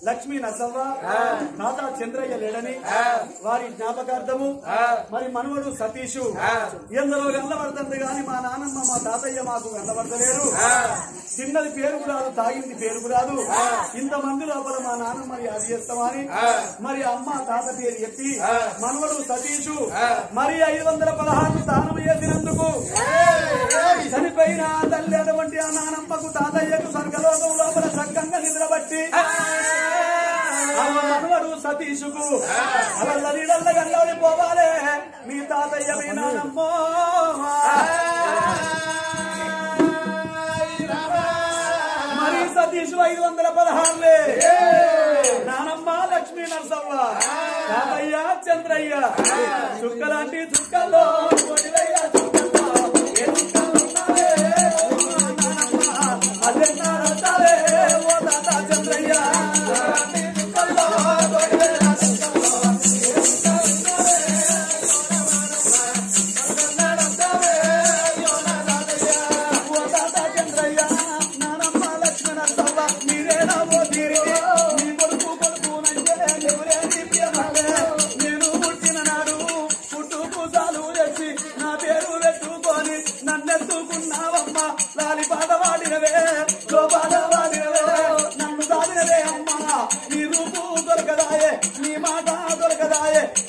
లక్ష్మీ నరసవ్వ తాత చంద్రయ్య లేడని వారి జ్ఞాపకార్థము మరి మనవడు సతీషు ఎందరో గల్లబడుతుంది గాని మా నాన్నమ్మ మా తాతయ్య మాకు గల్లబడతలేరు. చిన్నది పేరుకు రాదు, తాగింది పేరుకు రాదు. ఇంతమంది లోపల మా నాన్నమ్మని అది చేస్తామని మరి అమ్మ తాత పేరు చెప్పి మనవడు సతీషు మరి 516 దానం చేసినందుకు చనిపోయిన తల్లి అటువంటి ఆ నానమ్మకు తాతయ్యకు స్వర్గలోకం లోపల చక్కగా నిద్రబట్టి మనవడు సతీషుకు అవల్లరిడల్ల గల్లోని పోవాలే మీ తాతయ్య మీ నానమ్మ మరి సతీషు 516 నానమ్మ లక్ష్మీ నరసవ్వ తాతయ్య చంద్రయ్య చుక్కలాంటి చుక్కల్లో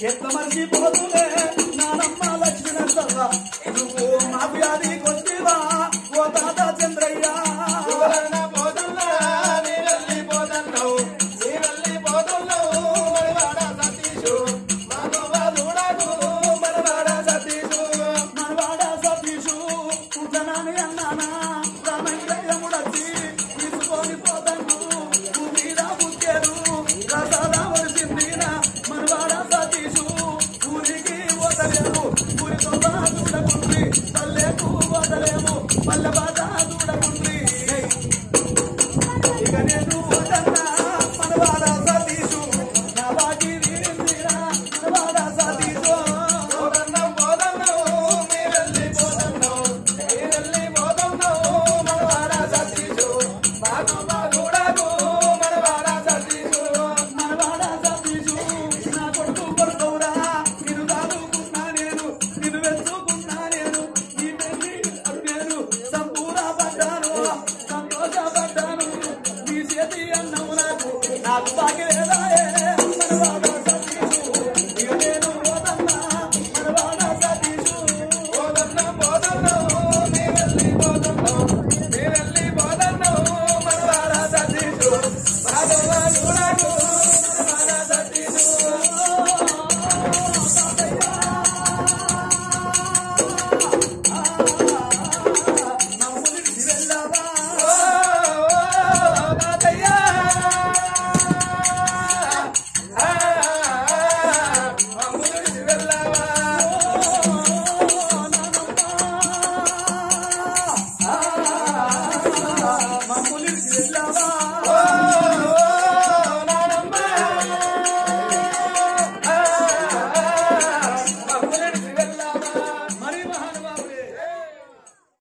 ఎంత మర్చిపోతులే నానమ్మ లక్ష్మీ నరసవ్వ నువ్వు మా వ్యాధి కొద్దివా ఓ తాత చంద్రయ్య మనవాడ సతీషు పుట్టనాని అన్నానా రామయ్యముడచ్చి తీసుకొని పోతాను మీద బుక్కేరు రసాదా వరిసిందినా మనవాడ సతీషు ఊరికి వదలేము ఊరితో చూడకుండ్రి పల్లెకు వదలేము పల్లె బాధ చూడకుండ్రి ఇక నేను వదన్నా మనవాడ సతీషు నా బాకి వీరిందిరా మనవాడ సతీషు నాకు బాగా